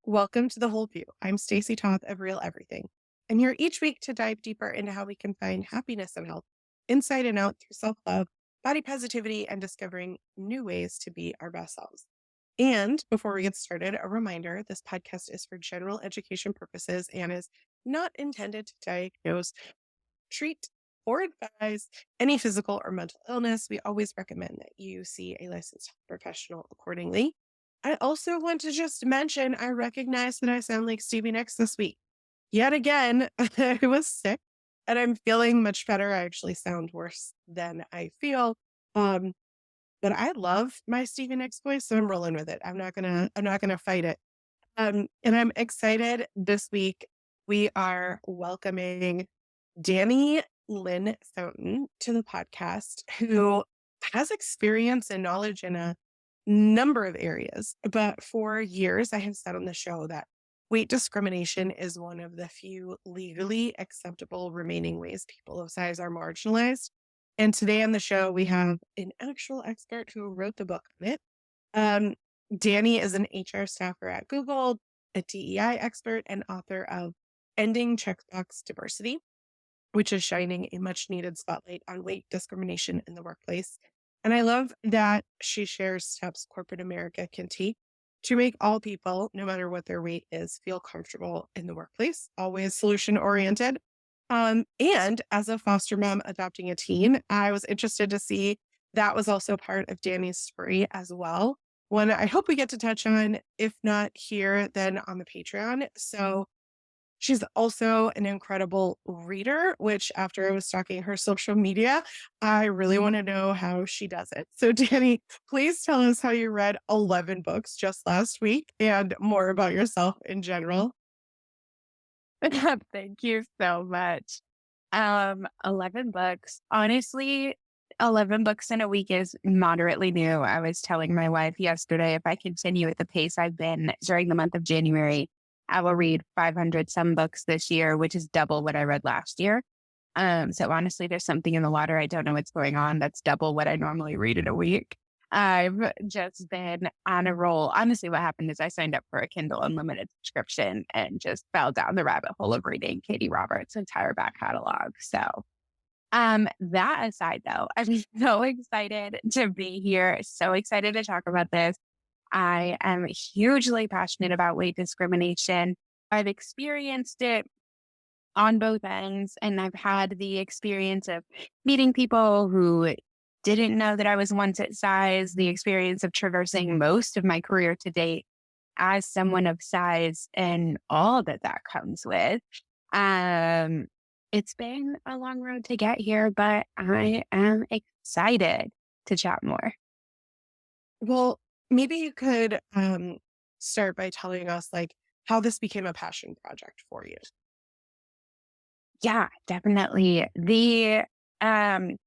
Welcome to The Whole View. I'm Stacy Toth of Real Everything. I'm here each week to dive deeper into how we can find happiness and health inside and out through self love, body positivity, and discovering new ways to be our best selves. And before we get started, a reminder this podcast is for general education purposes and is not intended to diagnose, treat, or advise any physical or mental illness. We always recommend that you see a licensed health professional accordingly. I also want to just mention I recognize that I sound like Stevie Nicks this week. Yet again, I was sick and I'm feeling much better. I actually sound worse than I feel. Um, but I love my Stevie Nicks voice, so I'm rolling with it. I'm not gonna fight it. And I'm excited this week. We are welcoming Dannie Lynn Fountain to the podcast, who has experience and knowledge in a number of areas. But for years, I have said on the show that weight discrimination is one of the few legally acceptable remaining ways people of size are marginalized. And today on the show, we have an actual expert who wrote the book on it. Um, Danny is an HR staffer at Google, a DEI expert, and author of Ending Checkbox Diversity, which is shining a much needed spotlight on weight discrimination in the workplace. And I love that she shares steps corporate America can take to make all people, no matter what their weight is, feel comfortable in the workplace, always solution oriented. And as a foster mom adopting a teen, I was interested to see that was also part of Danny's story as well. One I hope we get to touch on, if not here, then on the Patreon. So she's also an incredible reader, which after I was stalking her social media, I really want to know how she does it. So, Danny, please tell us how you read 11 books just last week and more about yourself in general. Thank you so much. 11 books. Honestly, 11 books in a week is moderately new. I was telling my wife yesterday, if I continue at the pace I've been during the month of January, I will read 500 some books this year, which is double what I read last year. So honestly, there's something in the water. I don't know what's going on. That's double what I normally read in a week. I've just been on a roll. Honestly, what happened is I signed up for a Kindle Unlimited subscription and just fell down the rabbit hole of reading Katie Roberts' entire back catalog. So, that aside, though, I'm so excited to be here. So excited to talk about this. I am hugely passionate about weight discrimination. I've experienced it on both ends, and I've had the experience of meeting people who didn't know that I was one set size, the experience of traversing most of my career to date as someone of size and all that that comes with. Um, it's been a long road to get here, but I am excited to chat more. Well, maybe you could start by telling us like how this became a passion project for you. Yeah, definitely. Um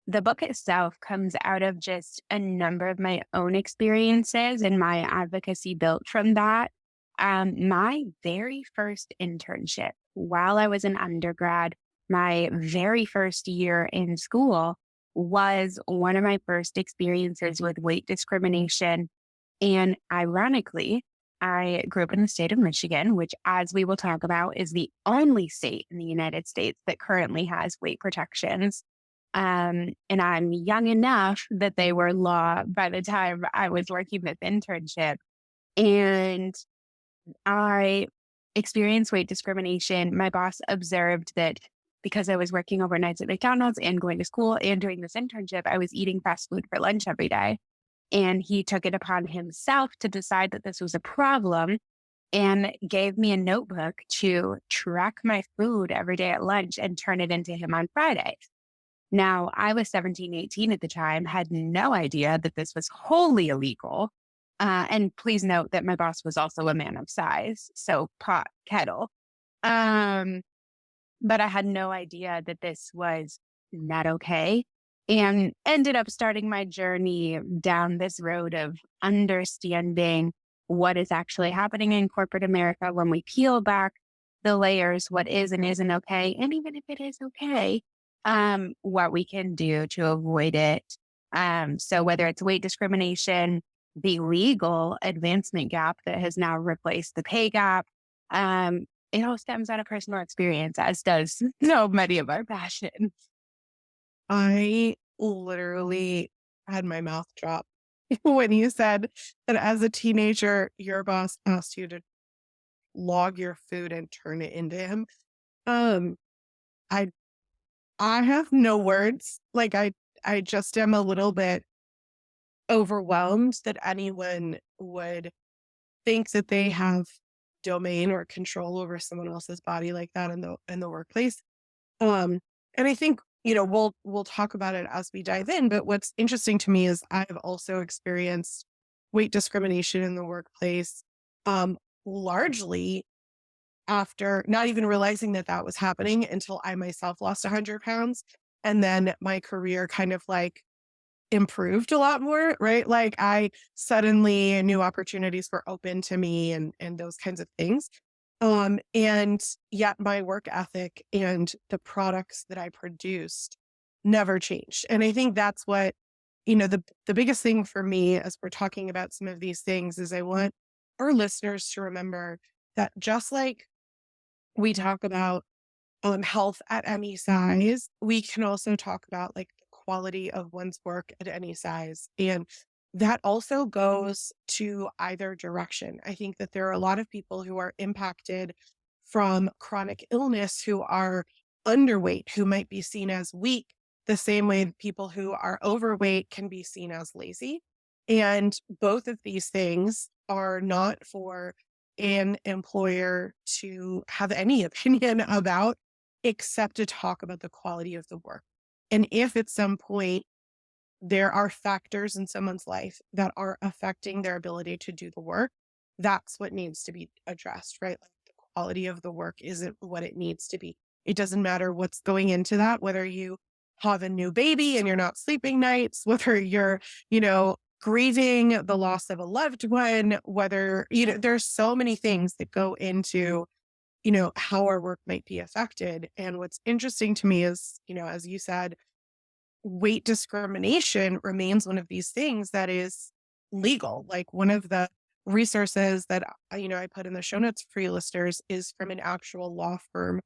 the book itself comes out of just a number of my own experiences and my advocacy built from that. My very first internship while I was an undergrad, my very first year in school was one of my first experiences with weight discrimination. And ironically, I grew up in the state of Michigan, which, as we will talk about, is the only state in the United States that currently has weight protections. And I'm young enough that they were law by the time I was working this internship. And I experienced weight discrimination. My boss observed that because I was working overnights at McDonald's and going to school and doing this internship, I was eating fast food for lunch every day. And he took it upon himself to decide that this was a problem and gave me a notebook to track my food every day at lunch and turn it into him on Friday. Now, I was 17, 18 at the time, had no idea that this was wholly illegal. And please note that my boss was also a man of size, so pot kettle. Um, but I had no idea that this was not okay, and ended up starting my journey down this road of understanding what is actually happening in corporate America when we peel back the layers, what is and isn't okay. And even if it is okay, what we can do to avoid it. So whether it's weight discrimination, the legal advancement gap that has now replaced the pay gap. It all stems out of personal experience, as does so many of our passions. I literally had my mouth drop when you said that as a teenager, your boss asked you to log your food and turn it into him. Um, I I have no words. Like I just am a little bit overwhelmed that anyone would think that they have domain or control over someone else's body like that in the workplace. Um, and I think, we'll talk about it as we dive in, but what's interesting to me is I've also experienced weight discrimination in the workplace, largely after not even realizing that that was happening until I myself lost 100 pounds. And then my career kind of like improved a lot more, right? Like I suddenly new opportunities were open to me and those kinds of things. And yet my work ethic and the products that I produced never changed. And I think that's what, the biggest thing for me as we're talking about some of these things is I want our listeners to remember that just like we talk about health at any size, we can also talk about like the quality of one's work at any size. And that also goes to either direction. I think that there are a lot of people who are impacted from chronic illness who are underweight, who might be seen as weak, the same way that people who are overweight can be seen as lazy. And both of these things are not for an employer to have any opinion about except to talk about the quality of the work. And if at some point there are factors in someone's life that are affecting their ability to do the work, that's what needs to be addressed, right? Like the quality of the work isn't what it needs to be. It doesn't matter what's going into that, whether you have a new baby and you're not sleeping nights, whether you're, grieving the loss of a loved one, whether, there's so many things that go into how our work might be affected. And what's interesting to me is, as you said, weight discrimination remains one of these things that is legal. Like one of the resources that, I put in the show notes for you listeners is from an actual law firm.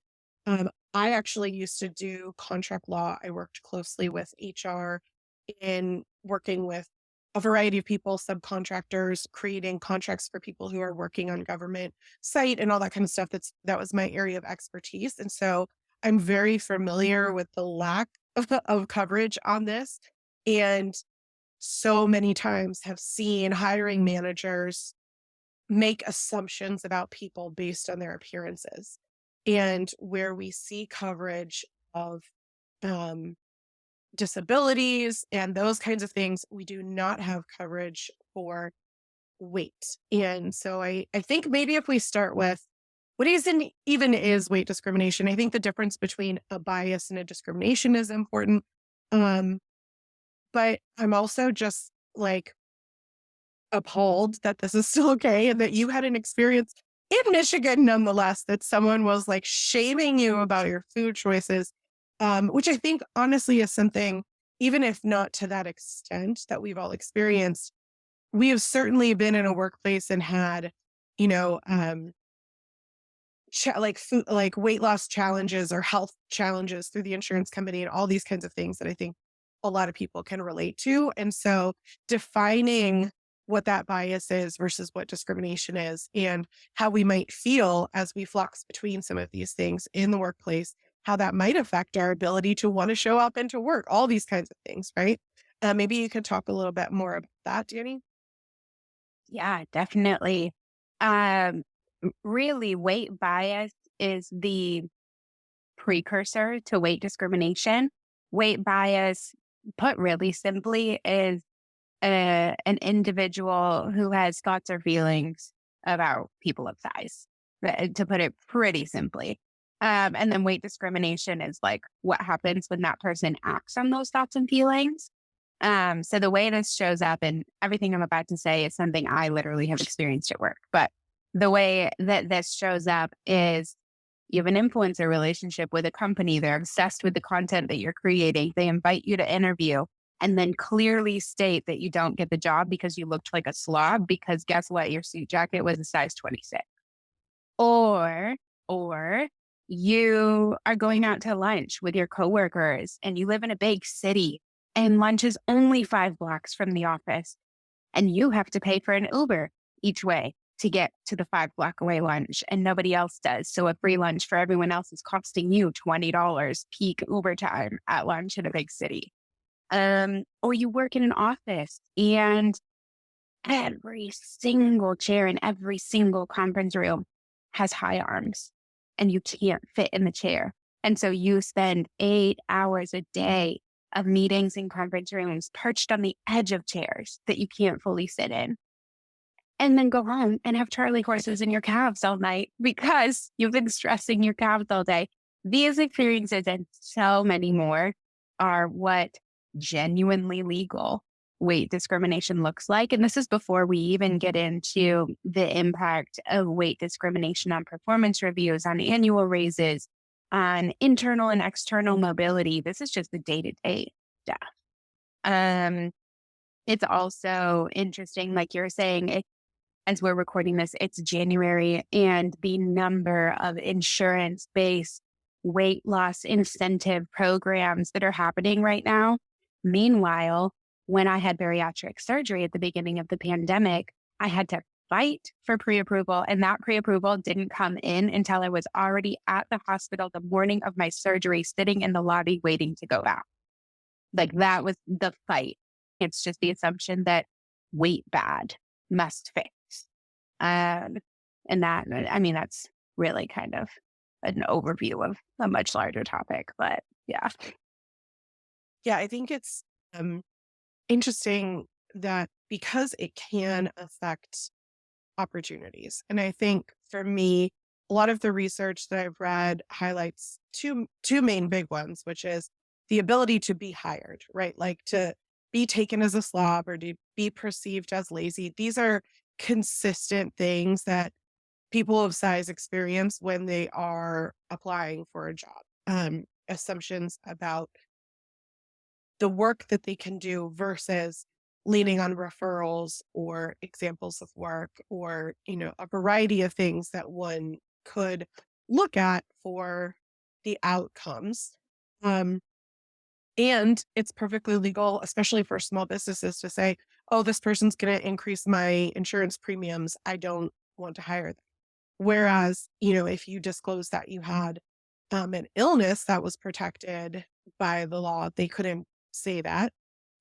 I actually used to do contract law. I worked closely with HR in working with a variety of people, subcontractors, creating contracts for people who are working on government site and all that kind of stuff. That was my area of expertise. And so I'm very familiar with the lack of coverage on this. And so many times have seen hiring managers make assumptions about people based on their appearances. And where we see coverage of um, disabilities and those kinds of things, we do not have coverage for weight. And so I think maybe if we start with what even is weight discrimination, I think the difference between a bias and a discrimination is important. Um, but I'm also just like appalled that this is still okay and that you had an experience in Michigan nonetheless, that someone was like shaming you about your food choices, which I think honestly is something, even if not to that extent that we've all experienced, we have certainly been in a workplace and had, you know, like food, like weight loss challenges or health challenges through the insurance company and all these kinds of things that I think a lot of people can relate to. And so defining what that bias is versus what discrimination is and how we might feel as we flux between some of these things in the workplace, how that might affect our ability to want to show up and to work, all these kinds of things, right? Maybe you could talk a little bit more about that, Danny. Yeah, definitely. Um, Really, weight bias is the precursor to weight discrimination. Weight bias, put really simply, is an individual who has thoughts or feelings about people of size, to put it pretty simply. And then weight discrimination is like what happens when that person acts on those thoughts and feelings. So the way this shows up, and everything I'm about to say is something I literally have experienced at work, but the way that this shows up is you have an influencer relationship with a company. They're obsessed with the content that you're creating. They invite you to interview. and then clearly state that you don't get the job because you looked like a slob because guess what? Your suit jacket was a size 26. Or, or you are going out to lunch with your coworkers and you live in a big city and lunch is only 5 blocks from the office and you have to pay for an Uber each way to get to the 5 block away lunch and nobody else does. So a free lunch for everyone else is costing you $20 peak Uber time at lunch in a big city. Or you work in an office and every single chair in every single conference room has high arms and you can't fit in the chair. And so you spend 8 hours a day of meetings in conference rooms perched on the edge of chairs that you can't fully sit in. And then go home and have Charlie horses in your calves all night because you've been stressing your calves all day. These experiences and so many more are what genuinely legal weight discrimination looks like. And this is before we even get into the impact of weight discrimination on performance reviews, on annual raises, on internal and external mobility. This is just the day-to-day stuff. It's also interesting, like you're saying, as we're recording this, it's January, and the number of insurance-based weight loss incentive programs that are happening right now. Meanwhile, when I had bariatric surgery at the beginning of the pandemic, I had to fight for pre-approval, and that pre-approval didn't come in until I was already at the hospital the morning of my surgery, sitting in the lobby waiting to go out. Like that was the fight. It's just the assumption that weight bad must fix. And that, I mean, that's really kind of an overview of a much larger topic, but yeah. Yeah, I think it's interesting that because it can affect opportunities. And I think for me, a lot of the research that I've read highlights two main big ones, which is the ability to be hired, right? Like to be taken as a slob or to be perceived as lazy. These are consistent things that people of size experience when they are applying for a job. Assumptions about the work that they can do versus leaning on referrals or examples of work or, a variety of things that one could look at for the outcomes. Um, and it's perfectly legal, especially for small businesses, to say, oh, this person's going to increase my insurance premiums. I don't want to hire them. Whereas, if you disclose that you had an illness that was protected by the law, they couldn't say that.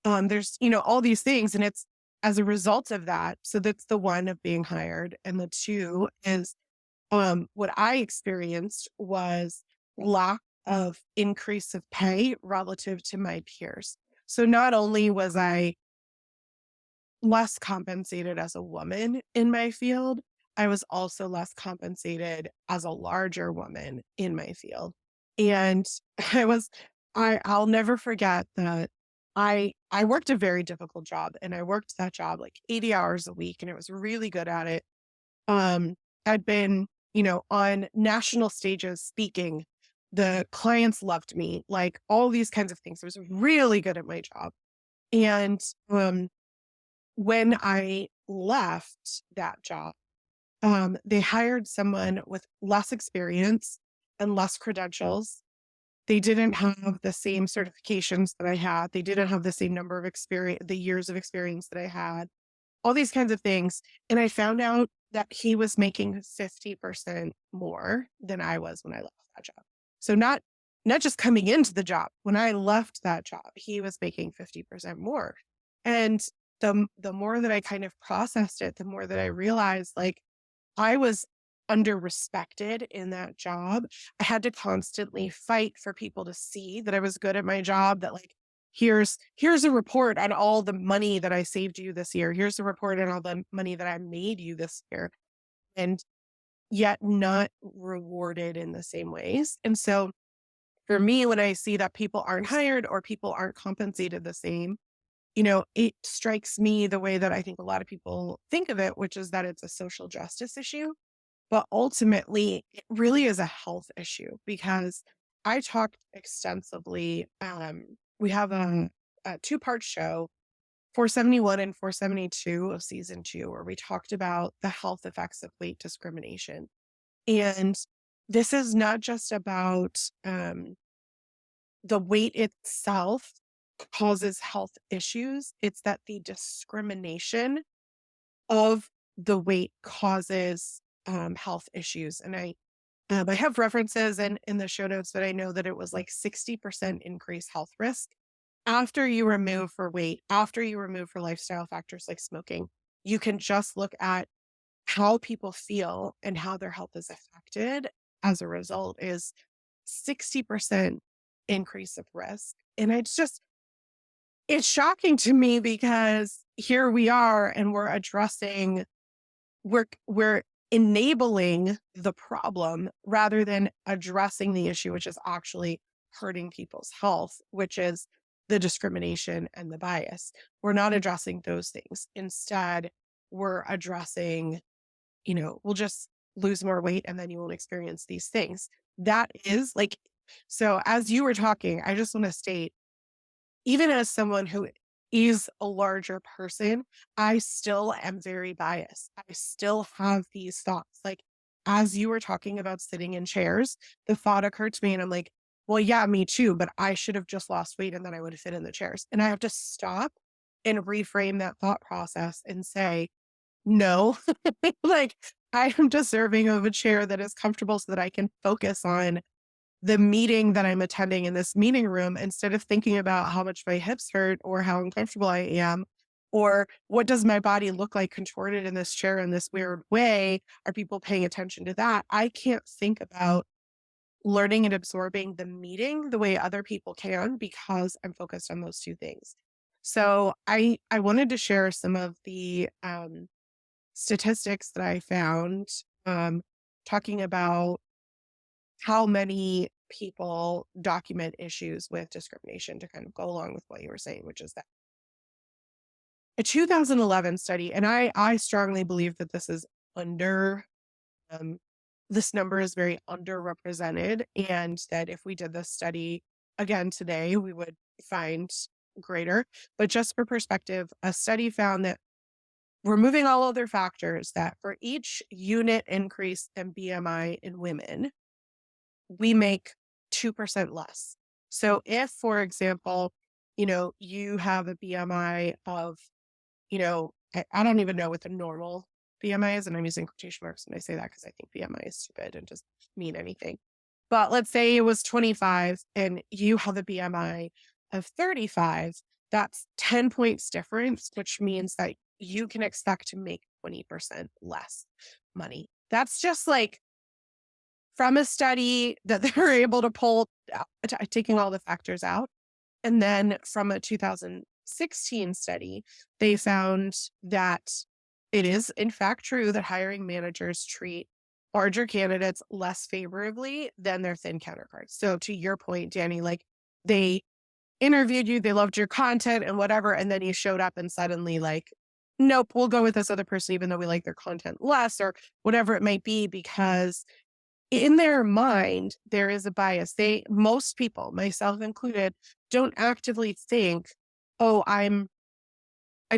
There's, all these things. And it's as a result of that. So that's the one of being hired. And the two is what I experienced was lack of increase of pay relative to my peers. So not only was I less compensated as a woman in my field, I was also less compensated as a larger woman in my field. And I was I'll never forget that I worked a very difficult job and I worked that job like 80 hours a week and I was really good at it. I'd been, on national stages speaking. The clients loved me, like all these kinds of things. I was really good at my job. And when I left that job, they hired someone with less experience and less credentials. They didn't have the same certifications that I had. They didn't have the same number of the years of experience that I had, all these kinds of things. And I found out that he was making 50% more than I was when I left that job. So not just coming into the job. When I left that job, he was making 50% more. And the more that I kind of processed it, the more that I realized like I was under respected in that job. I had to constantly fight for people to see that I was good at my job, that like, here's a report on all the money that I saved you this year. Here's a report on all the money that I made you this year. And yet not rewarded in the same ways. And so for me, when I see that people aren't hired or people aren't compensated the same, it strikes me the way that I think a lot of people think of it, which is that it's a social justice issue. But ultimately, it really is a health issue because I talked extensively. We have two-part show, 471 and 472 of season 2, where we talked about the health effects of weight discrimination. And this is not just about the weight itself causes health issues, it's that the discrimination of the weight causes health issues. And I have references in the show notes, but I know that it was like 60% increased health risk after you remove for weight, after you remove for lifestyle factors like smoking. You can just look at how people feel and how their health is affected as a result is 60% increase of risk. And it's shocking to me because here we are and we're enabling the problem rather than addressing the issue, which is actually hurting people's health, which is the discrimination and the bias. We're not addressing those things. Instead, we're addressing, we'll just lose more weight and then you won't experience these things. That is like, so as you were talking, I just want to state, even as someone who is a larger person, I still am very biased. I still have these thoughts. Like, as you were talking about sitting in chairs, the thought occurred to me, and I'm like, well, yeah, me too, but I should have just lost weight and then I would have fit in the chairs. And I have to stop and reframe that thought process and say, no, like, I am deserving of a chair that is comfortable so that I can focus on the meeting that I'm attending in this meeting room instead of thinking about how much my hips hurt or how uncomfortable I am or what does my body look like contorted in this chair in this weird way? Are people paying attention to that? I can't think about learning and absorbing the meeting the way other people can because I'm focused on those two things. So I wanted to share some of the statistics that I found talking about how many people document issues with discrimination to kind of go along with what you were saying, which is that a 2011 study, and I strongly believe that this is under, um, this number is very underrepresented, and that if we did this study again today, we would find greater. But just for perspective, a study found that removing all other factors, that for each unit increase in BMI in women, we make 2% less. So if, for example, you have a BMI of, I don't even know what the normal BMI is, and I'm using quotation marks when I say that because I think BMI is stupid and doesn't mean anything. But let's say it was 25 and you have a BMI of 35, that's 10 points difference, which means that you can expect to make 20% less money. That's just like from a study that they were able to pull, taking all the factors out. And then from a 2016 study, they found that it is in fact true that hiring managers treat larger candidates less favorably than their thin counterparts. So to your point, Danny, like, they interviewed you, they loved your content and whatever, and then you showed up and suddenly like, nope, we'll go with this other person even though we like their content less or whatever it might be, because in their mind, there is a bias. Most people, myself included, don't actively think, oh, I'm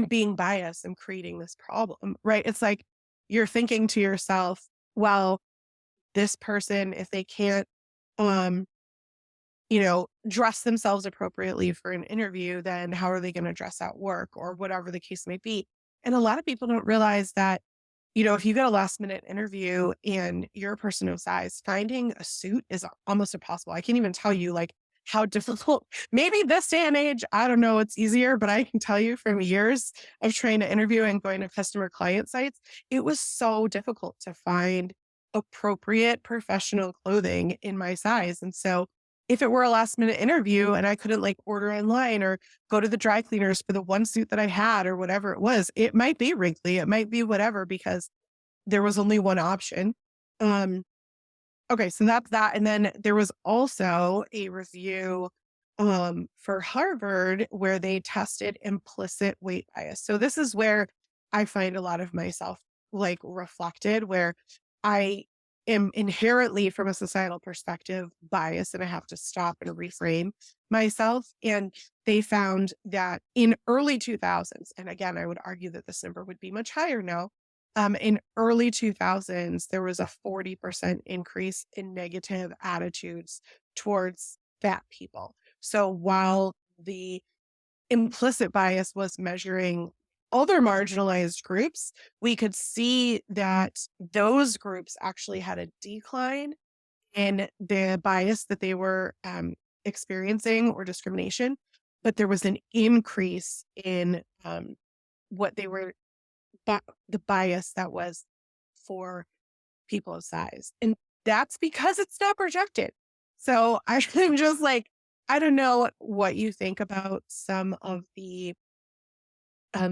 being biased. I'm creating this problem, right? It's like you're thinking to yourself, well, this person, if they can't, um, dress themselves appropriately for an interview, then how are they going to dress at work or whatever the case may be? And a lot of people don't realize that, if you get a last minute interview and you're a person of size, finding a suit is almost impossible. I can't even tell you like how difficult, maybe this day and age, I don't know, it's easier, but I can tell you from years of trying to interview and going to customer client sites, it was so difficult to find appropriate professional clothing in my size. And so if it were a last minute interview and I couldn't like order online or go to the dry cleaners for the one suit that I had or whatever it was, it might be wrinkly, it might be whatever because there was only one option. Um, okay, so that's that. And then there was also a review for Harvard where they tested implicit weight bias. So this is where I find a lot of myself like reflected, where I am inherently, from a societal perspective, biased, and I have to stop and reframe myself. And they found that in early 2000s, and again, I would argue that this number would be much higher now. In early 2000s, there was a 40% increase in negative attitudes towards fat people. So while the implicit bias was measuring other marginalized groups, we could see that those groups actually had a decline in the bias that they were experiencing or discrimination, but there was an increase in what they were, the bias that was for people of size. And that's because it's not projected. So I'm just like, I don't know what you think about some of the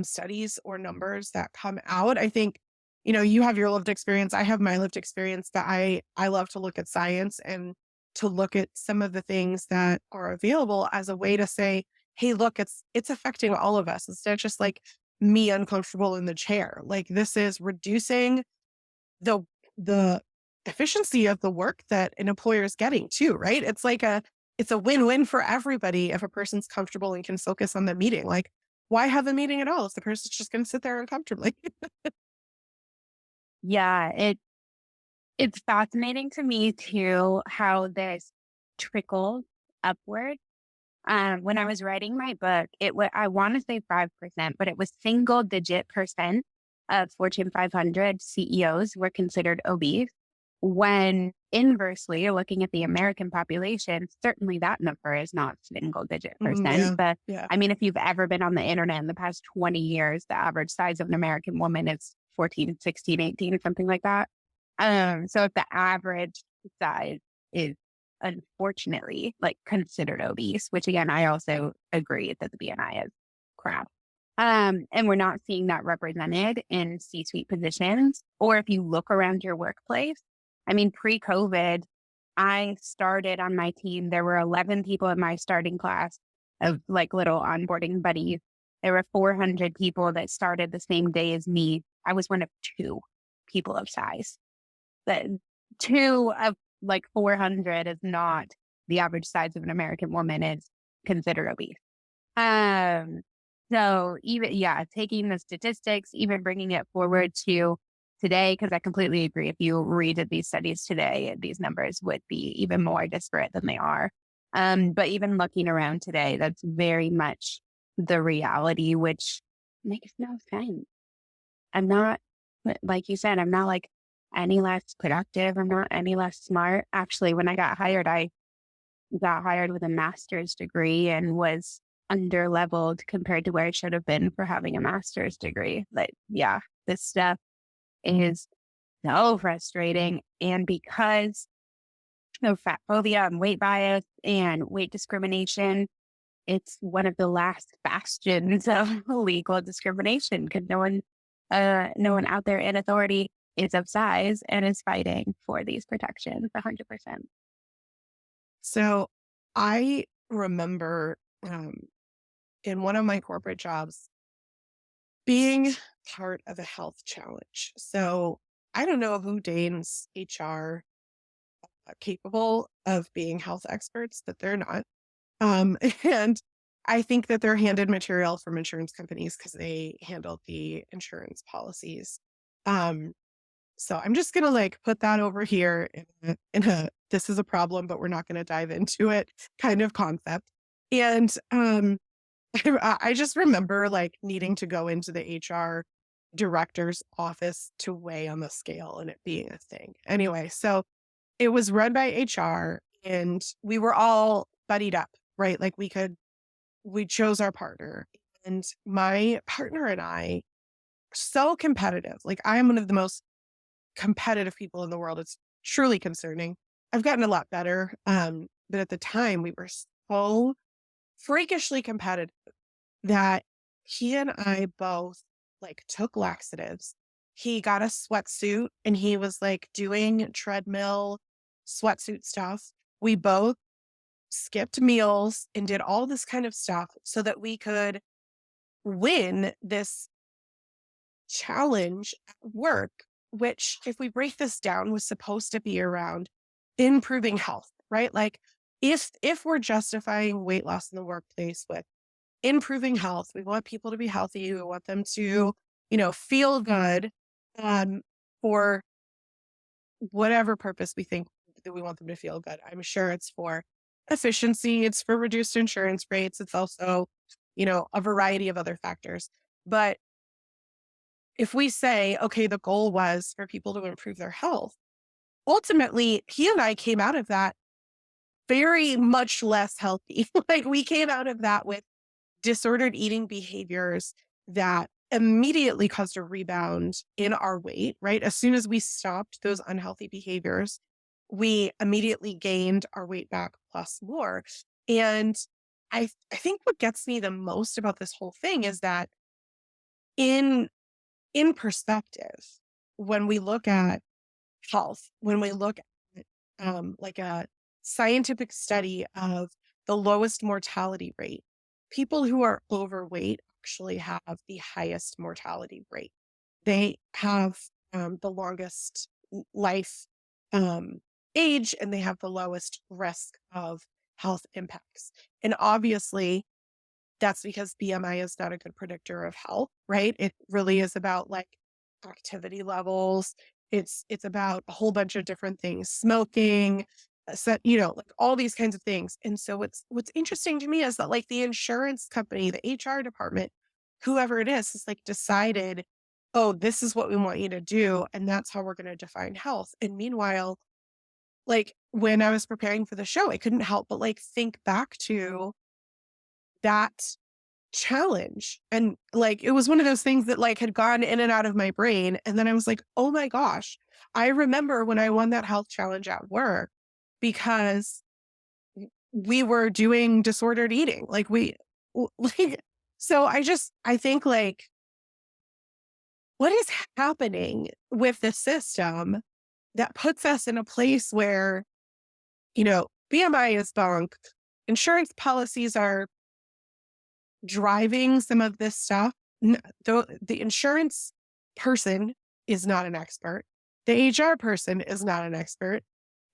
studies or numbers that come out. I think, you have your lived experience. I have my lived experience, but I love to look at science and to look at some of the things that are available as a way to say, hey, look, it's affecting all of us. It's not just like me uncomfortable in the chair. Like this is reducing the the efficiency of the work that an employer is getting too, right? It's a win-win for everybody if a person's comfortable and can focus on the meeting. Like, why have a meeting at all if the person's just going to sit there uncomfortably? Yeah, it's fascinating to me too how this trickles upward. When I was writing my book, I want to say 5%, but it was single digit percent of Fortune 500 CEOs were considered obese. When inversely, looking at the American population, certainly that number is not single digit percent. Yeah, But yeah. I mean, if you've ever been on the internet in the past 20 years, the average size of an American woman is 14, 16, 18, something like that. So if the average size is unfortunately like considered obese, which again, I also agree that the BMI is crap. And we're not seeing that represented in C-suite positions. Or if you look around your workplace, I mean, pre-COVID, I started on my team. There were 11 people in my starting class of like little onboarding buddies. There were 400 people that started the same day as me. I was one of two people of size. That two of like 400 is not the average size of an American woman is considered obese. Um, so even, yeah, taking the statistics, even bringing it forward to today, because I completely agree. If you read these studies today, these numbers would be even more disparate than they are. But even looking around today, that's very much the reality, which makes no sense. I'm not, like you said, I'm not like any less productive. I'm not any less smart. Actually, when I got hired with a master's degree and was under leveled compared to where I should have been for having a master's degree. Like, yeah, this stuff is so frustrating. And because of fat phobia and weight bias and weight discrimination, it's one of the last bastions of legal discrimination because no one out there in authority is of size and is fighting for these protections 100%. So I remember in one of my corporate jobs being part of a health challenge. So I don't know who deems HR capable of being health experts, but they're not. And I think that they're handed material from insurance companies because they handle the insurance policies. Um, so I'm just gonna like put that over here in a this is a problem, but we're not gonna dive into it kind of concept. And I just remember like needing to go into the HR director's office to weigh on the scale and it being a thing. Anyway, so it was run by HR and we were all buddied up, right? Like we chose our partner. And my partner and I are so competitive. Like I am one of the most competitive people in the world. It's truly concerning. I've gotten a lot better. But at the time we were so freakishly competitive that he and I both like took laxatives. He got a sweatsuit and he was like doing treadmill sweatsuit stuff. We both skipped meals and did all this kind of stuff so that we could win this challenge at work which if we break this down was supposed to be around improving health, right? Like if we're justifying weight loss in the workplace with improving health, we want people to be healthy, we want them to, feel good um for whatever purpose we think that we want them to feel good. I'm sure it's for efficiency, it's for reduced insurance rates, it's also, a variety of other factors. But if we say, okay, the goal was for people to improve their health, ultimately, he and I came out of that very much less healthy. Like we came out of that with disordered eating behaviors that immediately caused a rebound in our weight, right? As soon as we stopped those unhealthy behaviors, we immediately gained our weight back plus more. And I think what gets me the most about this whole thing is that in in perspective, when we look at health, when we look at like a scientific study of the lowest mortality rate, people who are overweight actually have the highest mortality rate. They have the longest life um, age and they have the lowest risk of health impacts. And obviously, that's because BMI is not a good predictor of health, right? It really is about like activity levels. It's about a whole bunch of different things, smoking, like all these kinds of things. And so what's interesting to me is that like the insurance company, the HR department, whoever it is like decided, oh, this is what we want you to do, and that's how we're going to define health. And meanwhile, like when I was preparing for the show, I couldn't help but like think back to that challenge. And like, it was one of those things that like had gone in and out of my brain. And then I was like, oh my gosh, I remember when I won that health challenge at work because we were doing disordered eating. Like like, so I think like, what is happening with the system that puts us in a place where, BMI is bunk, insurance policies are driving some of this stuff. The insurance person is not an expert. The HR person is not an expert.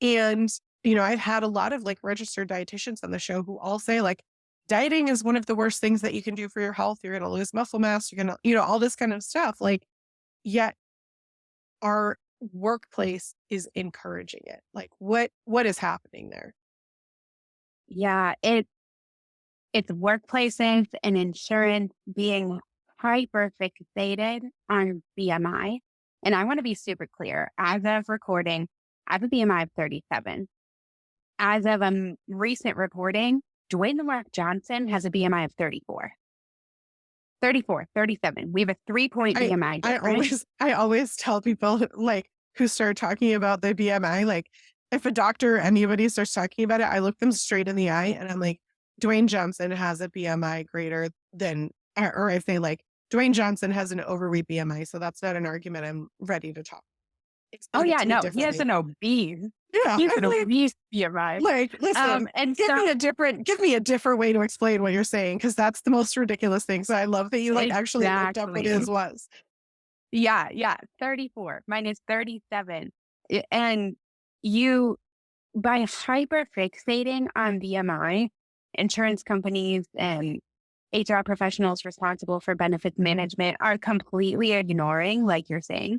And, I've had a lot of like registered dietitians on the show who all say like, dieting is one of the worst things that you can do for your health. You're going to lose muscle mass. You're going to, all this kind of stuff. Like, yet our workplace is encouraging it. Like, what is happening there? Yeah, it's workplaces and insurance being hyper fixated on BMI. And I want to be super clear. As of recording, I have a BMI of 37. As of recent recording, Dwayne The Rock Johnson has a BMI of 34. 34, 37. We have a 3-point I BMI I difference. always tell people like who start talking about the BMI, like if a doctor or anybody starts talking about it, I look them straight in the eye and I'm like, Dwayne Johnson has a BMI greater than, or if they like, Dwayne Johnson has an overweight BMI, so that's not an argument I'm ready to talk. Oh, Explain it yeah, to me no, he has differently. an obese. Yeah, He has I'm an obese BMI. listen, And give so me a different way to explain what you're saying because that's the most ridiculous thing. So I love that you like actually looked up what exactly. his was. Yeah, 34. Mine is 37. And you, by hyper fixating on BMI, insurance companies and HR professionals responsible for benefits management are completely ignoring, like you're saying,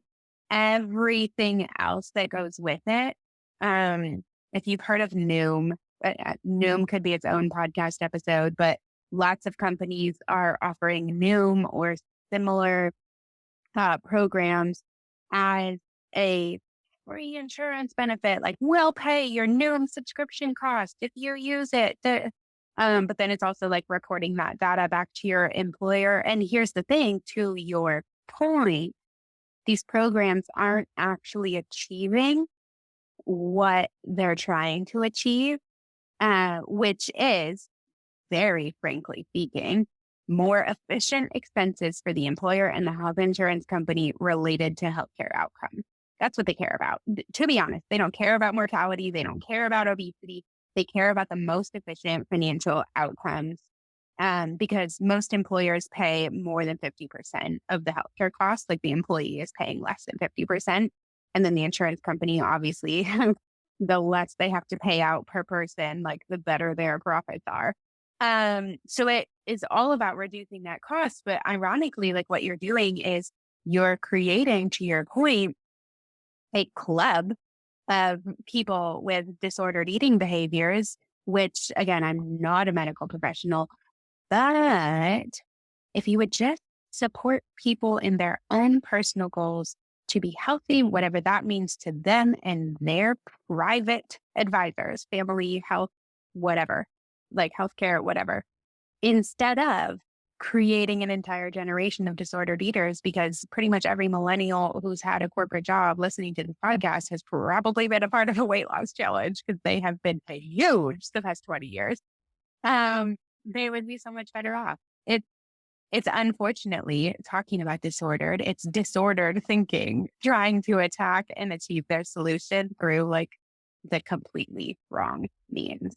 everything else that goes with it. If you've heard of Noom, Noom could be its own podcast episode, but lots of companies are offering Noom or similar programs as a free insurance benefit. Like, we'll pay your Noom subscription cost if you use it. But then it's also like reporting that data back to your employer. And here's the thing, to your point, these programs aren't actually achieving what they're trying to achieve, which is, very frankly speaking, more efficient expenses for the employer and the health insurance company related to healthcare outcomes. That's what they care about. To be honest, they don't care about mortality. They don't care about obesity. They care about the most efficient financial outcomes because most employers pay more than 50% of the healthcare costs. Like the employee is paying less than 50%. And then the insurance company, obviously, the less they have to pay out per person, like the better their profits are. So it is all about reducing that cost. But ironically, like what you're doing is you're creating, to your point, a club of people with disordered eating behaviors, which again, I'm not a medical professional, but if you would just support people in their own personal goals to be healthy, whatever that means to them and their private advisors, family, health, whatever, like healthcare, whatever, instead of creating an entire generation of disordered eaters, because pretty much every millennial who's had a corporate job listening to the podcast has probably been a part of a weight loss challenge because they have been huge the past 20 years. They would be so much better off. It's unfortunately talking about disordered, it's disordered thinking, trying to attack and achieve their solution through like the completely wrong means.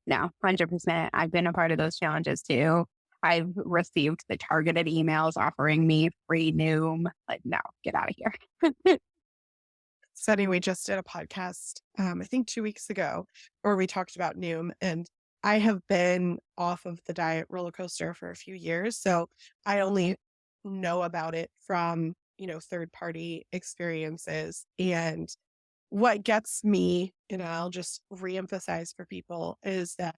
No, 100%. I've been a part of those challenges too. I've received the targeted emails offering me free Noom. Like, no, get out of here. Sunny, we just did a podcast, I think 2 weeks ago, where we talked about Noom, and I have been off of the diet roller coaster for a few years, so I only know about it from, third party experiences. And what gets me, and I'll just reemphasize for people, is that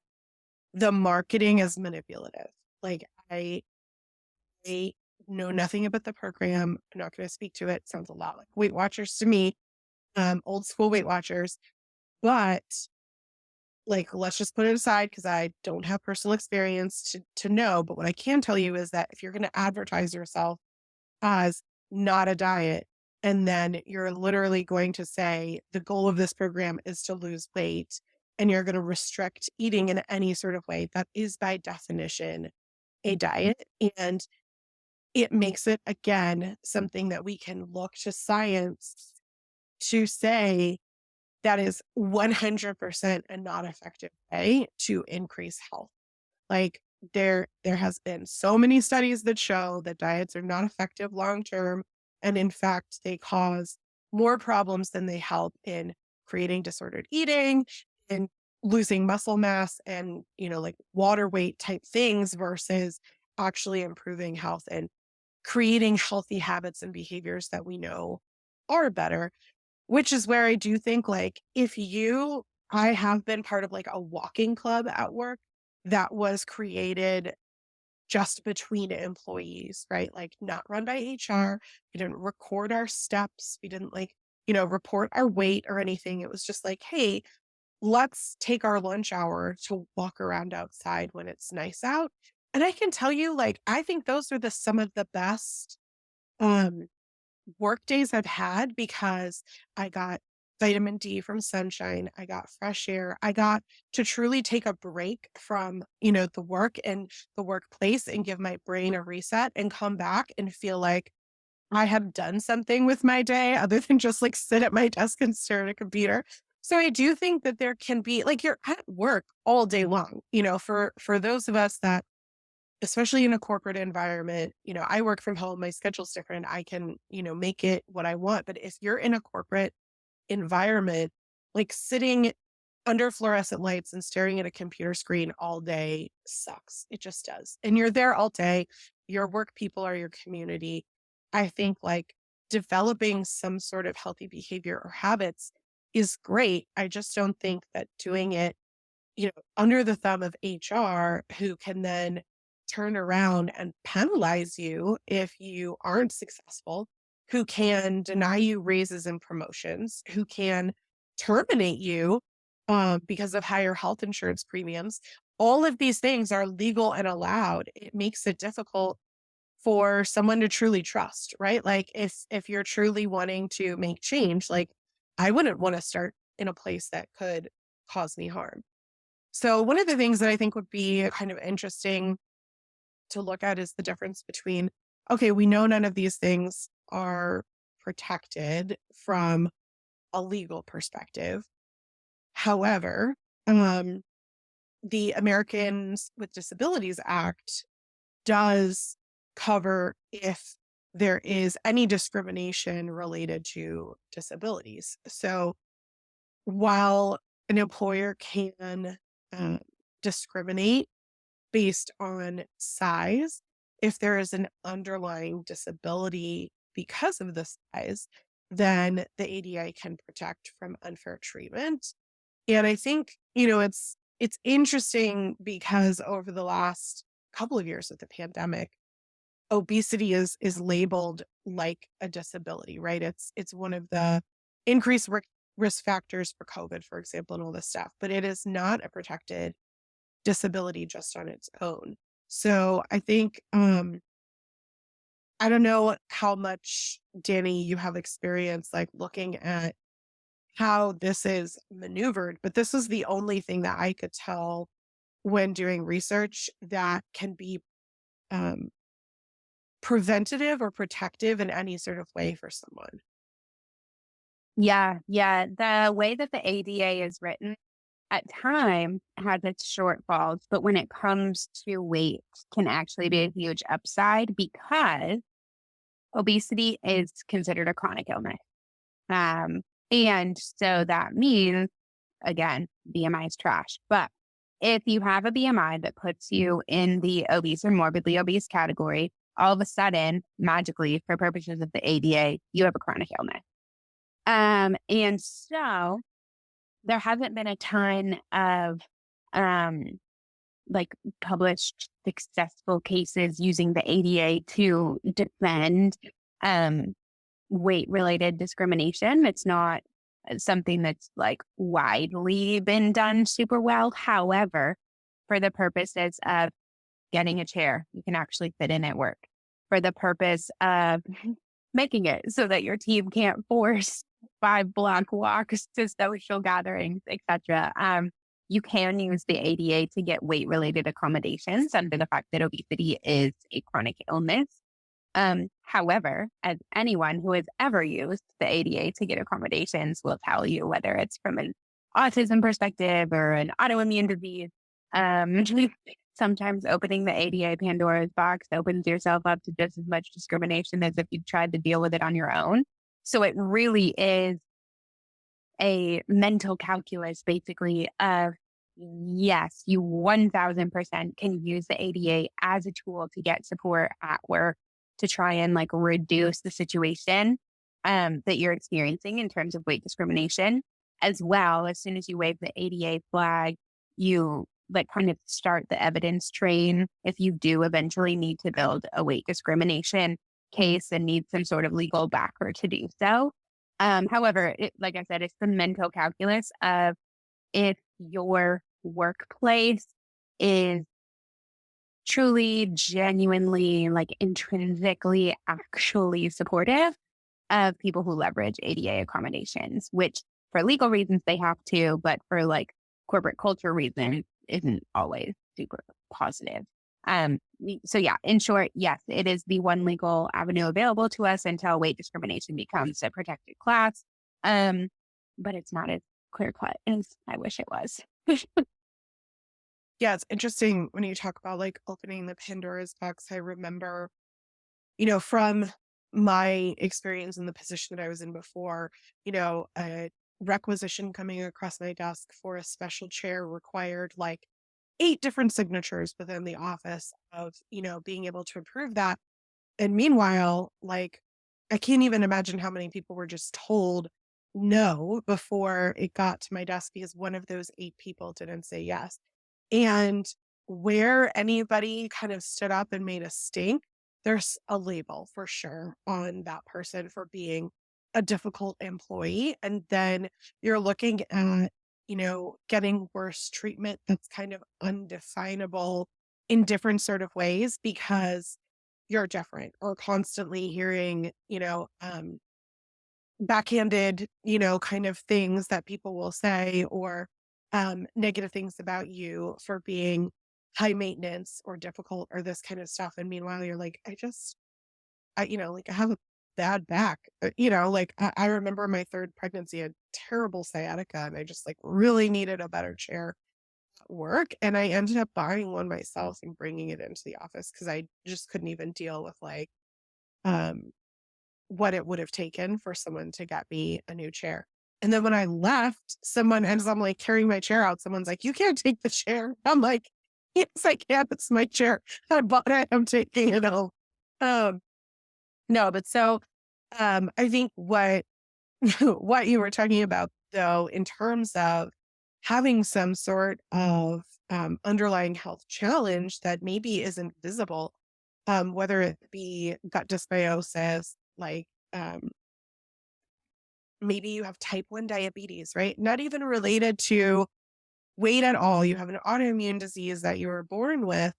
the marketing is manipulative. Like I know nothing about the program. I'm not going to speak to it. Sounds a lot like Weight Watchers to me, old school Weight Watchers. But like, let's just put it aside because I don't have personal experience to know. But what I can tell you is that if you're going to advertise yourself as not a diet, and then you're literally going to say the goal of this program is to lose weight, and you're going to restrict eating in any sort of way, that is by definition a diet. And it makes it, again, something that we can look to science to say that is 100% a not effective way to increase health. Like there has been so many studies that show that diets are not effective long term, and in fact they cause more problems than they help in creating disordered eating and losing muscle mass and, like water weight type things versus actually improving health and creating healthy habits and behaviors that we know are better. Which is where I do think, like, I have been part of like a walking club at work that was created just between employees, right? Like, not run by HR. We didn't record our steps. We didn't like, report our weight or anything. It was just like, hey, let's take our lunch hour to walk around outside when it's nice out. And I can tell you, like, I think those are some of the best um work days I've had because I got vitamin D from sunshine. I got fresh air. I got to truly take a break from, the work and the workplace and give my brain a reset and come back and feel like I have done something with my day other than just like sit at my desk and stare at a computer. So I do think that there can be like you're at work all day long, for those of us that especially in a corporate environment, I work from home, my schedule's different. I can, make it what I want. But if you're in a corporate environment, like sitting under fluorescent lights and staring at a computer screen all day sucks. It just does. And you're there all day. Your work people are your community. I think like developing some sort of healthy behavior or habits is great. I just don't think that doing it under the thumb of HR, who can then turn around and penalize you if you aren't successful, who can deny you raises and promotions, who can terminate you because of higher health insurance premiums. All of these things are legal and allowed. It makes it difficult for someone to truly trust, right? Like if you're truly wanting to make change, like I wouldn't want to start in a place that could cause me harm. So one of the things that I think would be kind of interesting to look at is the difference between, okay, we know none of these things are protected from a legal perspective. However, the Americans with Disabilities Act does cover if there is any discrimination related to disabilities. So while an employer can uh, discriminate based on size, if there is an underlying disability because of the size, then the ADA can protect from unfair treatment. And I think, it's interesting because over the last couple of years with the pandemic, obesity is labeled like a disability, right? It's one of the increased risk factors for COVID, for example, and all this stuff, but it is not a protected disability just on its own. So I think I don't know how much, Danny, you have experience like looking at how this is maneuvered, but this is the only thing that I could tell when doing research that can be um, preventative or protective in any sort of way for someone. Yeah, yeah. The way that the ADA is written at times has its shortfalls, but when it comes to weight can actually be a huge upside because obesity is considered a chronic illness. Um, and so that means, again, BMI is trash. But if you have a BMI that puts you in the obese or morbidly obese category, all of a sudden, magically, for purposes of the ADA, you have a chronic illness. And so there hasn't been a ton of um, like published successful cases using the ADA to defend um, weight related discrimination. It's not something that's like widely been done super well. However, for the purposes of getting a chair you can actually fit in at work, for the purpose of making it so that your team can't force 5 block walks to social gatherings, etc. You can use the ADA to get weight related accommodations under the fact that obesity is a chronic illness. However, as anyone who has ever used the ADA to get accommodations will tell you, whether it's from an autism perspective or an autoimmune disease, um, sometimes opening the ADA Pandora's box opens yourself up to just as much discrimination as if you tried to deal with it on your own. So it really is a mental calculus, basically, of yes, you 1000% can use the ADA as a tool to get support at work to try and like reduce the situation that you're experiencing in terms of weight discrimination. As well, as soon as you wave the ADA flag, you like kind of start the evidence train if you do eventually need to build a weight discrimination case and need some sort of legal backer to do so. However, like I said, it's the mental calculus of if your workplace is truly, genuinely, like intrinsically, actually supportive of people who leverage ADA accommodations, which for legal reasons they have to, but for like corporate culture reasons isn't always super positive. So yeah, in short, yes, it is the one legal avenue available to us until weight discrimination becomes a protected class. Um, but it's not as clear cut as I wish it was. Yeah, it's interesting when you talk about like opening the Pandora's box. I remember, from my experience in the position that I was in before, a requisition coming across my desk for a special chair required like 8 different signatures within the office of, being able to approve that. And meanwhile, like, I can't even imagine how many people were just told no before it got to my desk because one of those 8 people didn't say yes. And where anybody kind of stood up and made a stink, there's a label for sure on that person for being a difficult employee. And then you're looking at, getting worse treatment that's kind of undefinable in different sort of ways because you're different, or constantly hearing, backhanded, kind of things that people will say, or negative things about you for being high maintenance or difficult or this kind of stuff. And meanwhile, you're like, like I have a bad back. Like I remember my third pregnancy, I had terrible sciatica and I just like really needed a better chair work. And I ended up buying one myself and bringing it into the office because I just couldn't even deal with like um, what it would have taken for someone to get me a new chair. And then when I left, someone, as I'm like carrying my chair out, someone's like, "You can't take the chair." I'm like, "Yes, I can. It's my chair. I bought it. I'm taking it home." Um, no, but so I think what what you were talking about, though, in terms of having some sort of underlying health challenge that maybe isn't visible, whether it be gut dysbiosis, like maybe you have type 1 diabetes, right? Not even related to weight at all. You have an autoimmune disease that you were born with.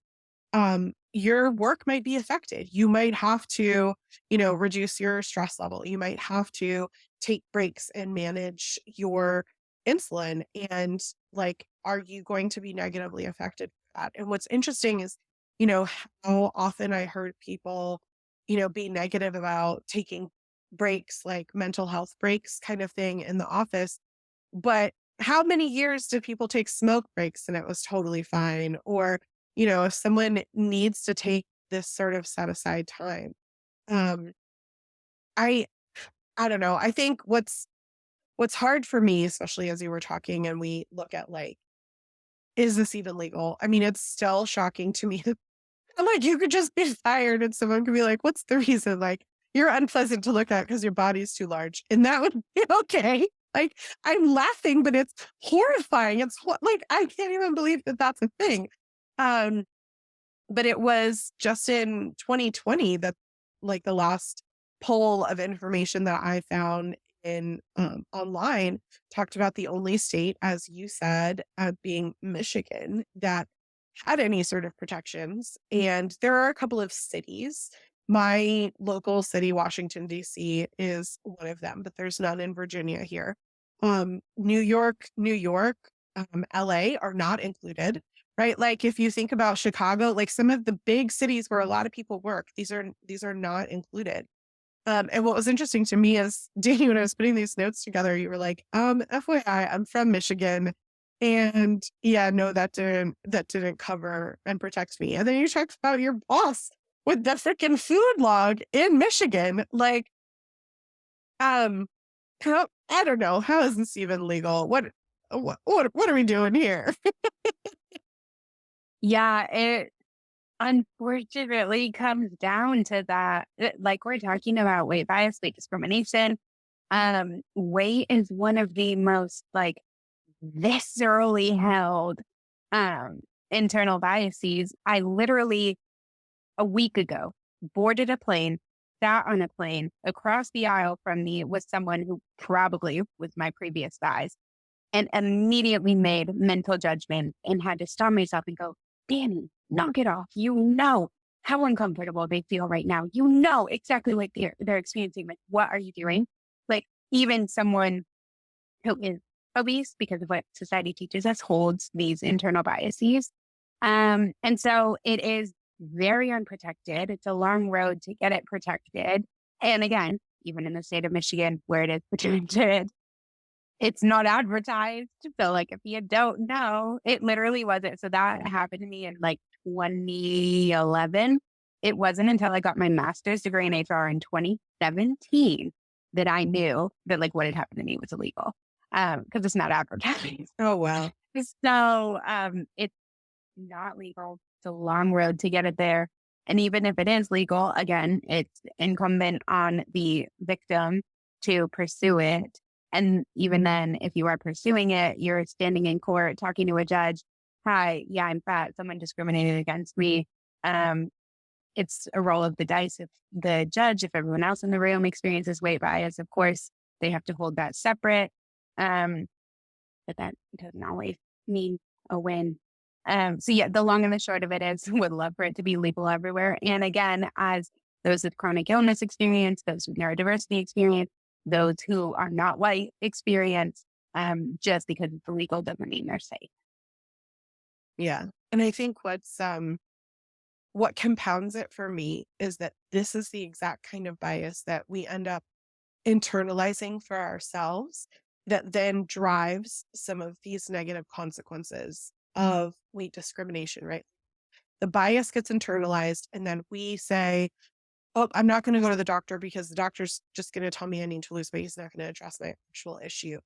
Your work might be affected. You might have to, reduce your stress level. You might have to take breaks and manage your insulin. And like, are you going to be negatively affected by that? And what's interesting is, how often I heard people, be negative about taking breaks, like mental health breaks kind of thing in the office. But how many years did people take smoke breaks and it was totally fine? Or, if someone needs to take this sort of set aside time. Um, I I don't know. I think what's hard for me, especially as you were talking and we look at like, is this even legal? I mean, it's still shocking to me. I'm like, you could just be fired and someone could be like, what's the reason? Like, you're unpleasant to look at because your body's too large. And that would be okay. Like, I'm laughing, but it's horrifying. Like, I can't even believe that that's a thing. Um, but it was just in 2020 that like the last poll of information that I found in online talked about the only state, as you said, being Michigan that had any sort of protections. And there are a couple of cities. My local city, Washington, D.C., is one of them, but there's none in Virginia here. New York, LA are not included, right? Like if you think about Chicago, like some of the big cities where a lot of people work, these are not included. And what was interesting to me is, Danny, when I was putting these notes together, you were like, FYI, I'm from Michigan. And yeah, no, that didn't cover and protect me. And then you talked about your boss with the freaking food log in Michigan. Like, um, I don't know. How is this even legal? What are we doing here? Yeah, it unfortunately comes down to that. Like we're talking about weight bias, weight discrimination. Weight is one of the most like viscerally held um internal biases. I literally a week ago boarded a plane, sat on a plane across the aisle from me was someone who probably was my previous size and immediately made mental judgment and had to stop myself and go, Danny, knock it off. You know how uncomfortable they feel right now. You know exactly what they're experiencing. Like, what are you doing? Like, even someone who is obese, because of what society teaches us, holds these internal biases. And so it is very unprotected. It's a long road to get it protected. And again, even in the state of Michigan, where it is protected, it's not advertised. So like if you don't know, it literally wasn't. So that happened to me in like 2011. It wasn't until I got my master's degree in HR in 2017 that I knew that like what had happened to me was illegal. Because it's not advertised. Oh, wow. So it's not legal. It's a long road to get it there. And even if it is legal, again, it's incumbent on the victim to pursue it. And even then, if you are pursuing it, you're standing in court talking to a judge. Hi, yeah, I'm fat. Someone discriminated against me. Um, it's a roll of the dice. If the judge, if everyone else in the room experiences weight bias, of course, they have to hold that separate. Um, but that doesn't always mean a win. So yeah, the long and the short of it is would love for it to be legal everywhere. And again, as those with chronic illness experience, those with neurodiversity experience, those who are not white experience, just because it's illegal doesn't mean they're safe. Yeah. And I think what compounds it for me is that this is the exact kind of bias that we end up internalizing for ourselves that then drives some of these negative consequences of weight discrimination, right? The bias gets internalized, and then we say, "Oh, I'm not gonna go to the doctor because the doctor's just gonna tell me I need to lose weight. He's not gonna address my actual issue.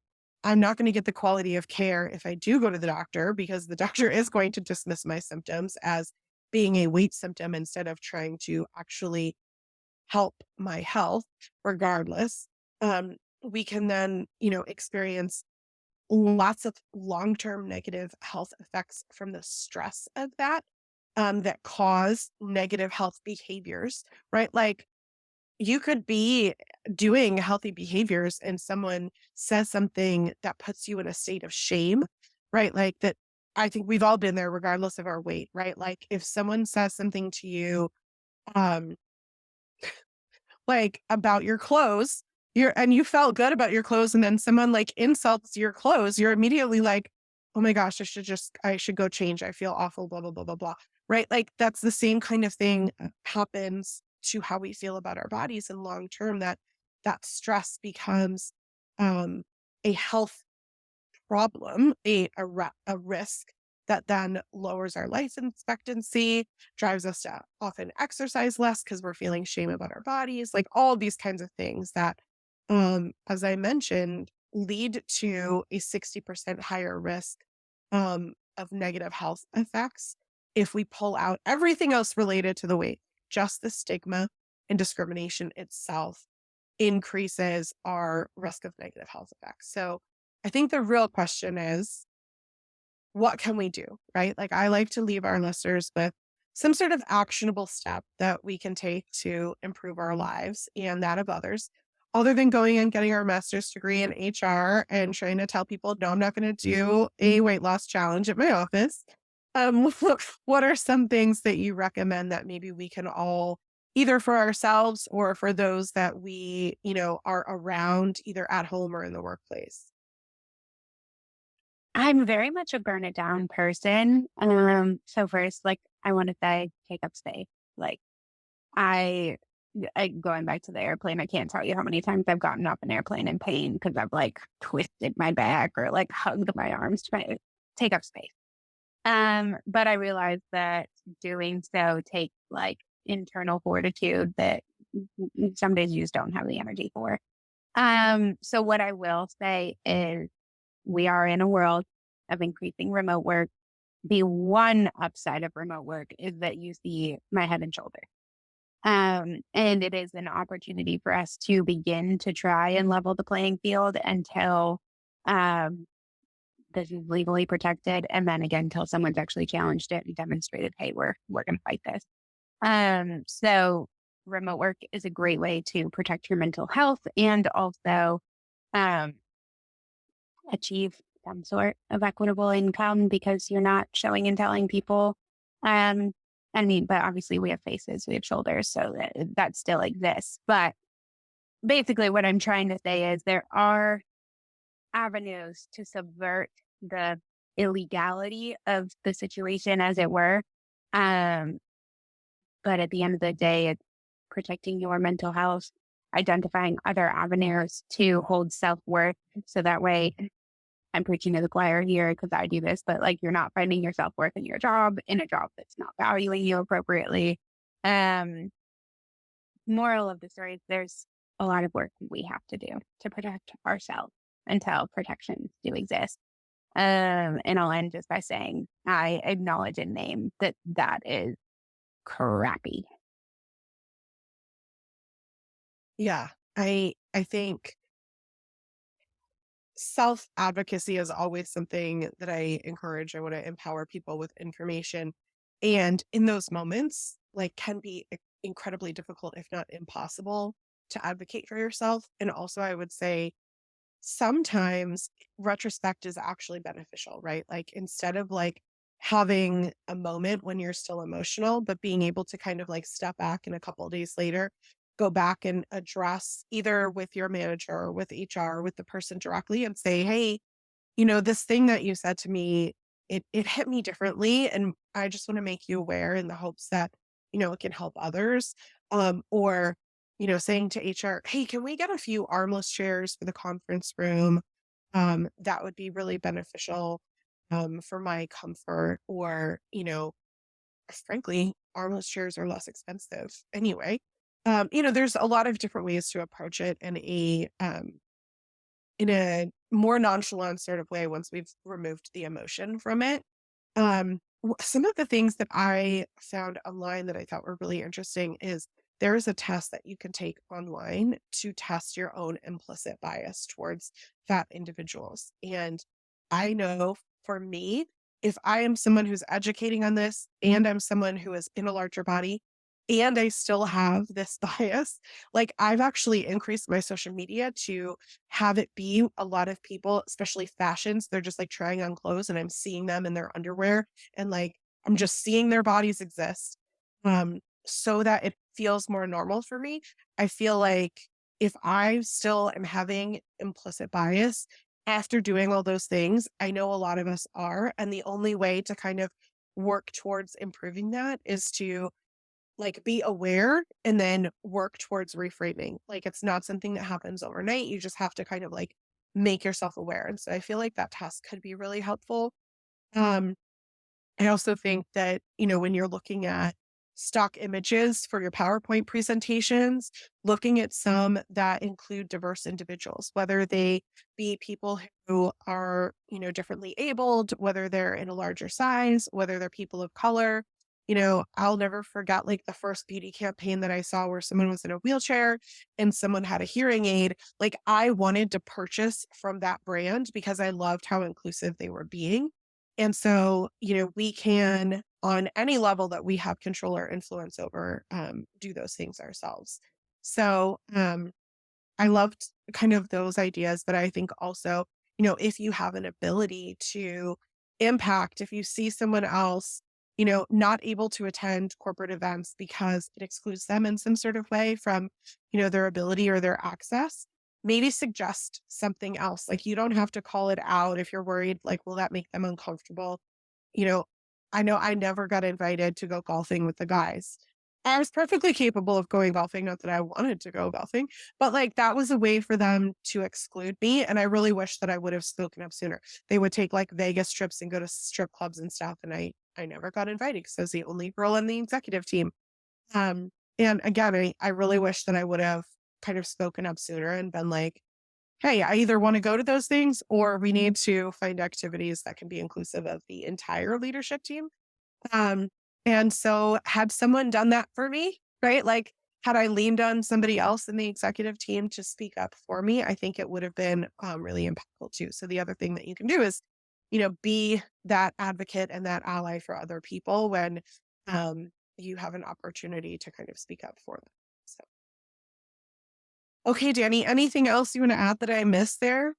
I'm not gonna get the quality of care if I do go to the doctor because the doctor is going to dismiss my symptoms as being a weight symptom instead of trying to actually help my health regardless." We can then, experience lots of long-term negative health effects from the stress of that, that cause negative health behaviors, right? Like, you could be doing healthy behaviors and someone says something that puts you in a state of shame, right? Like that, I think we've all been there regardless of our weight, right? Like if someone says something to you, um, like about your clothes, and you felt good about your clothes, and then someone like insults your clothes, you're immediately like, "Oh my gosh, I should go change. I feel awful, blah, blah, blah, blah, blah." Right? Like that's the same kind of thing happens to how we feel about our bodies and long term, that stress becomes um a health problem, a risk that then lowers our life expectancy, drives us to often exercise less because we're feeling shame about our bodies, like all these kinds of things that, as I mentioned, lead to a 60% higher risk of negative health effects if we pull out everything else related to the weight. Just the stigma and discrimination itself increases our risk of negative health effects. So I think the real question is, what can we do? Right? Like, I like to leave our listeners with some sort of actionable step that we can take to improve our lives and that of others, other than going and getting our master's degree in HR and trying to tell people, no, I'm not going to do a weight loss challenge at my office. What are some things that you recommend that maybe we can all, either for ourselves or for those that we, are around, either at home or in the workplace? I'm very much a burn it down person. So first, like, I want to say, take up space. Like, I, going back to the airplane, I can't tell you how many times I've gotten off an airplane in pain because I've like twisted my back or like hugged my arms to take up space. But I realized that doing so takes like internal fortitude that some days you just don't have the energy for. So what I will say is we are in a world of increasing remote work. The one upside of remote work is that you see my head and shoulder. And it is an opportunity for us to begin to try and level the playing field until um, this is legally protected. And then again, until someone's actually challenged it and demonstrated, hey, we're going to fight this. So remote work is a great way to protect your mental health and also um, achieve some sort of equitable income because you're not showing and telling people. Um, I mean, but obviously we have faces, we have shoulders, so that still exists. But basically, what I'm trying to say is there are avenues to subvert the illegality of the situation, as it were. Um, but at the end of the day, it's protecting your mental health, identifying other avenues to hold self worth. So that way, I'm preaching to the choir here because I do this, but like you're not finding your self worth in your job, in a job that's not valuing you appropriately. Um, Moral of the story is there's a lot of work we have to do to protect ourselves until protections do exist. And I'll end just by saying I acknowledge and name that that is crappy. Yeah, I think self advocacy is always something that I encourage. I want to empower people with information. And in those moments, like, can be incredibly difficult, if not impossible, to advocate for yourself. And also, I would say sometimes retrospect is actually beneficial, right? Like, instead of like having a moment when you're still emotional, but being able to kind of like step back and a couple of days later, go back and address either with your manager or with HR, with the person directly and say, hey, this thing that you said to me, it hit me differently. And I just want to make you aware in the hopes that, it can help others. Or, saying to HR, hey, can we get a few armless chairs for the conference room? That would be really beneficial. for my comfort, or, frankly, armless chairs are less expensive anyway. There's a lot of different ways to approach it in a more nonchalant sort of way once we've removed the emotion from it. Some of the things that I found online that I thought were really interesting is there is a test that you can take online to test your own implicit bias towards fat individuals. And I know for me, if I am someone who's educating on this and I'm someone who is in a larger body and I still have this bias, like I've actually increased my social media to have it be a lot of people, especially fashions. They're just like trying on clothes and I'm seeing them in their underwear and like I'm just seeing their bodies exist. So that it feels more normal for me. I feel like if I still am having implicit bias after doing all those things, I know a lot of us are. And the only way to kind of work towards improving that is to like be aware and then work towards reframing. Like it's not something that happens overnight. You just have to kind of like make yourself aware. And so I feel like that task could be really helpful. Um, I also think that, when you're looking at stock images for your PowerPoint presentations, looking at some that include diverse individuals, whether they be people who are, differently abled, whether they're in a larger size, whether they're people of color. I'll never forget like the first beauty campaign that I saw where someone was in a wheelchair and someone had a hearing aid. Like I wanted to purchase from that brand because I loved how inclusive they were being. And so, we can, on any level that we have control or influence over, do those things ourselves. So, I loved kind of those ideas, but I think also, if you have an ability to impact, if you see someone else, not able to attend corporate events because it excludes them in some sort of way from, their ability or their access, maybe suggest something else. Like you don't have to call it out if you're worried, like, will that make them uncomfortable? You know, I know I never got invited to go golfing with the guys. I was perfectly capable of going golfing, not that I wanted to go golfing, but like that was a way for them to exclude me. And I really wish that I would have spoken up sooner. They would take like Vegas trips and go to strip clubs and stuff. And I never got invited because I was the only girl on the executive team. Um, and again, I really wish that I would have kind of spoken up sooner and been like, hey, I either want to go to those things or we need to find activities that can be inclusive of the entire leadership team. Um, and so had someone done that for me, right? Like had I leaned on somebody else in the executive team to speak up for me, I think it would have been really impactful too. So the other thing that you can do is, be that advocate and that ally for other people when you have an opportunity to kind of speak up for them. So, okay, Danny, anything else you want to add that I missed there?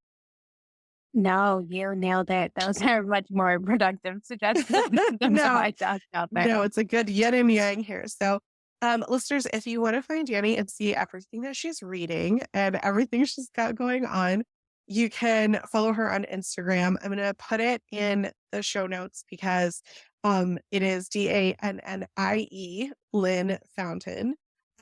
No, you nailed it. Those are much more productive suggestions than what No, I talked out there. no, it's a good yin and yang here. So, listeners, if you want to find Danny and see everything that she's reading and everything she's got going on, you can follow her on Instagram. I'm going to put it in the show notes because it is DANNIE Lynn Fountain.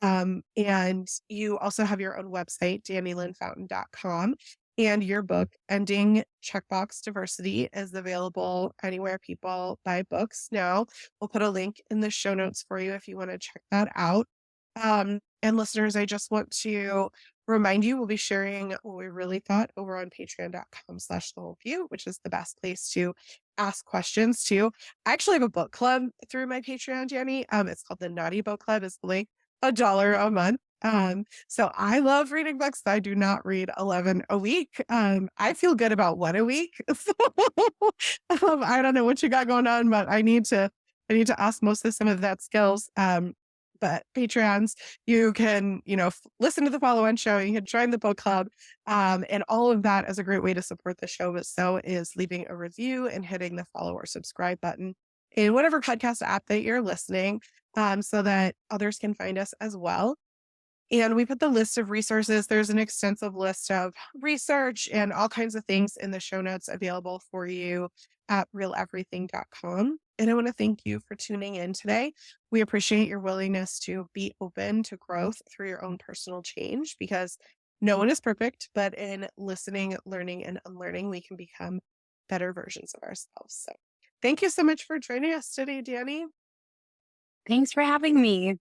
And you also have your own website, DannieLynnFountain.com. And your book, Ending Checkbox Diversity, is available anywhere people buy books now. We'll put a link in the show notes for you if you want to check that out. And listeners, I just want to remind you, we'll be sharing what we really thought over on patreon.com/the whole view, which is the best place to ask questions to. I actually have a book club through my Patreon, Danny. It's called the Naughty Book Club. It's only $1 a month. So I love reading books. I do not read 11 a week. I feel good about one a week. So, I don't know what you got going on, but I need to osmosis some of that skills. But Patreons, you can, listen to the follow-on show. You can join the book club. And all of that is a great way to support the show. But so is leaving a review and hitting the follow or subscribe button in whatever podcast app that you're listening, so that others can find us as well. And we put the list of resources. There's an extensive list of research and all kinds of things in the show notes available for you at realeverything.com. And I want to thank you for tuning in today. We appreciate your willingness to be open to growth through your own personal change because no one is perfect, but in listening, learning, and unlearning, we can become better versions of ourselves. So thank you so much for joining us today, Danny. Thanks for having me.